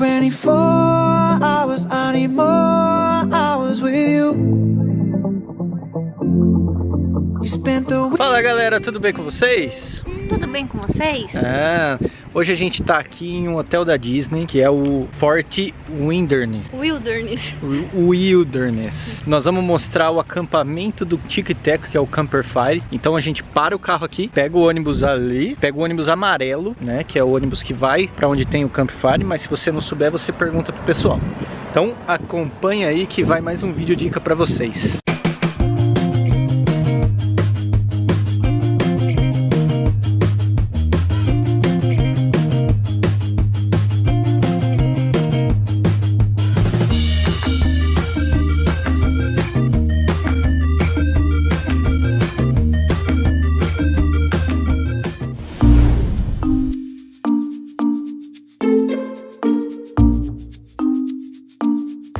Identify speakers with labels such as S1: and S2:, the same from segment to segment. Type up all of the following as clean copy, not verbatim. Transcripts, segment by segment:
S1: 24 hours, I need more hours with you. You spent the week.
S2: Fala galera, tudo bem com vocês?
S3: Tudo bem com vocês?
S2: Hoje a gente tá aqui em um hotel da Disney, que é o Fort Wilderness. Wilderness. Nós vamos mostrar o acampamento do Tic Teco, que é o Camper Fire. Então a gente para o carro aqui, pega o ônibus ali, pega o ônibus amarelo, né, que é o ônibus que vai pra onde tem o Campfire, mas se você não souber, você pergunta pro pessoal. Então acompanha aí que vai mais um vídeo dica pra vocês.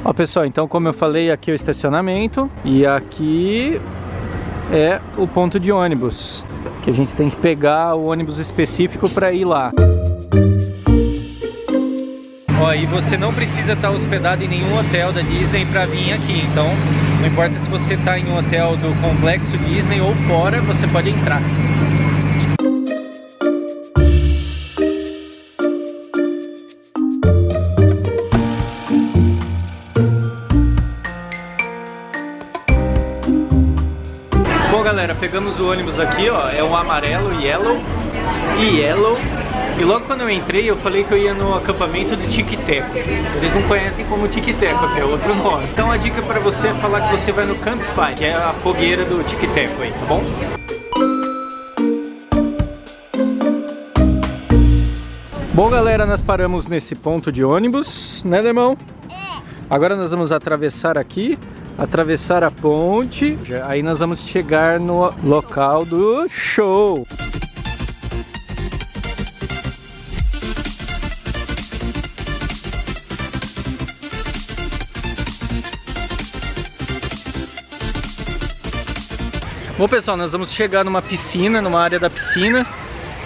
S2: Ó pessoal, então como eu falei, aqui é o estacionamento e aqui é o ponto de ônibus, que a gente tem que pegar o ônibus específico para ir lá. Ó, e você não precisa estar hospedado em nenhum hotel da Disney para vir aqui, então não importa se você está em um hotel do Complexo Disney ou fora, você pode entrar. Galera, pegamos o ônibus aqui, ó, é o amarelo, Yellow. E logo quando eu entrei, eu falei que eu ia no acampamento do Tic Teco. Eles não conhecem como Tic Teco, que é outro nome. Então a dica pra você é falar que você vai no Campfire, que é a fogueira do Tic Teco aí, tá bom? Bom galera, nós paramos nesse ponto de ônibus, né Lemão? Agora nós vamos atravessar aqui, atravessar a ponte, aí nós vamos chegar no local do show. Bom pessoal, nós vamos chegar numa piscina, numa área da piscina,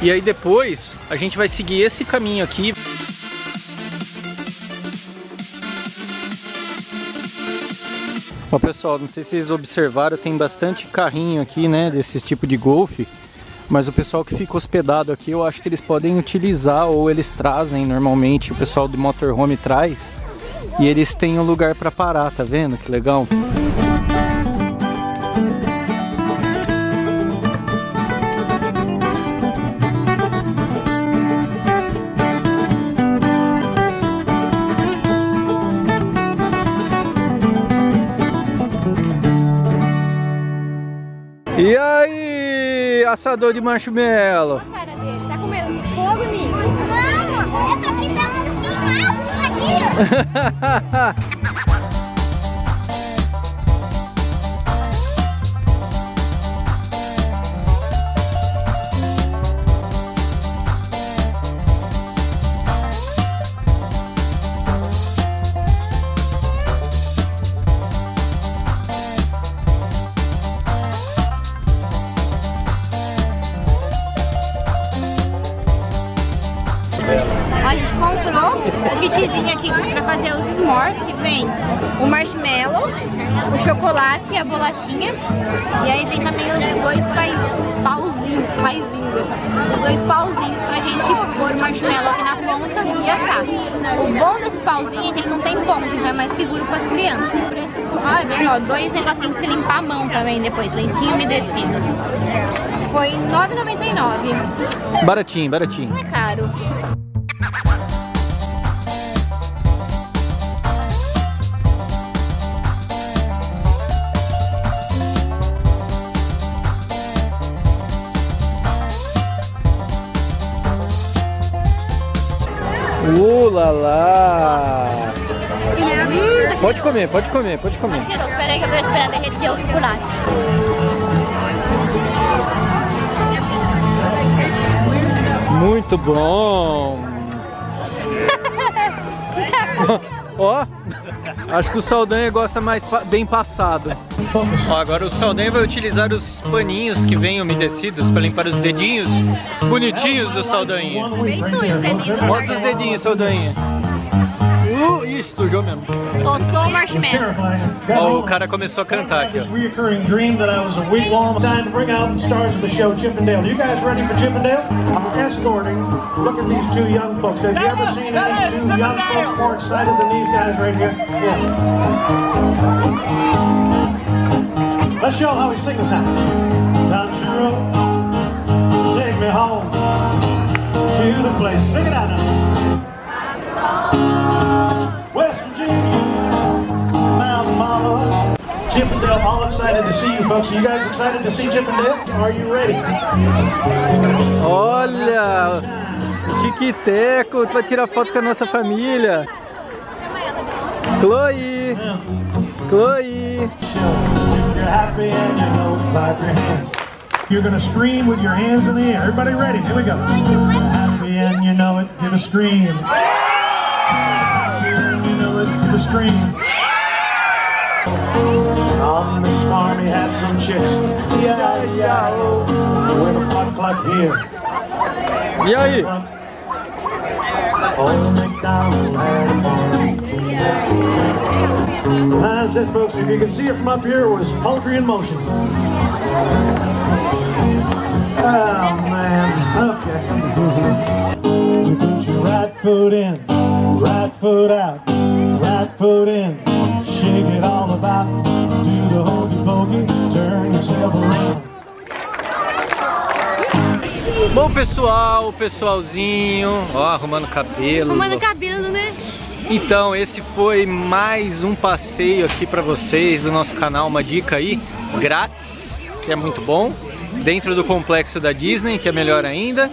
S2: e aí depois a gente vai seguir esse caminho aqui. Ó pessoal, não sei se vocês observaram, tem bastante carrinho aqui, né, desse tipo de golfe, mas o pessoal que fica hospedado aqui, eu acho que eles podem utilizar, ou eles trazem normalmente, o pessoal do motorhome traz, e eles têm um lugar para parar, tá vendo? Que legal! E aí, assador de marshmallow?
S3: A cara dele, tá comendo fogo, Nico? Não, eu tô fritando aqui. A gente comprou o kitzinho aqui pra fazer os s'mores, que vem o marshmallow, o chocolate e a bolachinha. E aí vem também os dois pauzinhos pra gente pôr o marshmallow aqui na ponta e assar. O bom desse pauzinho é que ele não tem ponta, então é mais seguro para as crianças. Ah, vem, ó, dois negocinhos pra você limpar a mão também depois, lencinho umedecido. Foi R$9,99.
S2: Baratinho, baratinho.
S3: Não é caro.
S2: Lá lá! Pode comer, pode comer, pode comer.
S3: Cheiroso, peraí que eu tô esperando derreter o chocolate.
S2: Muito bom! Ó, acho que o Saldanha gosta mais bem passado. Ó, agora o Saldanha vai utilizar os paninhos que vêm umedecidos para limpar os dedinhos bonitinhos do Saldanha.
S3: Bem sujo os dedinhos.
S2: Mostra os dedinhos, Saldanha. Ixi, sujou mesmo.
S3: Tostou o marshmallow.
S2: Ó, o cara começou a cantar aqui, ó.
S4: Reoccurring dream that I was a week long. Time to bring out the stars of the show, Chip and Dale. You guys ready for Chip and Dale? I'm escorting. Look at these two young folks. Have you ever seen any two young folks more excited than these guys right here? Yeah. Let's show them how we sing this now. Country road, take me home to the place. Sing it out now. West Virginia, Mountain Mama. Chip and Dale, all excited to see you folks. Are you guys excited to see Chip and Dale? Are you ready?
S2: Olha, Tiquiteco, vai tirar foto com a nossa família. Chloe, Chloe.
S4: You're happy and you know it, clap your hands. You're gonna scream with your hands in the air. Everybody ready? Here we go. Happy and you know it, give a scream. Happy and you know it, give a scream. On this farm he had some chicks. E-I-E-I-O. With a pot clock here.
S2: E aí?
S4: Old MacDonald had a farm. That's it, folks. If you can see it from up here, it was poultry in motion. Oh, man. Okay. You put your right foot in, right foot out, right foot in. Shake it all about. Do the hokey pokey. Turn yourself around.
S2: Bom, pessoal, pessoalzinho, ó, arrumando cabelo.
S3: Arrumando cabelo, né?
S2: Então, esse foi mais um passeio aqui pra vocês do nosso canal, uma dica aí, grátis, que é muito bom, dentro do complexo da Disney, que é melhor ainda.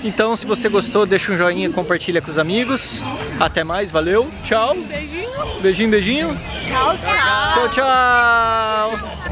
S2: Então, se você gostou, deixa um joinha, compartilha com os amigos. Até mais, valeu, tchau. Beijinho. Beijinho, beijinho.
S3: Tchau, tchau.
S2: Tchau, tchau.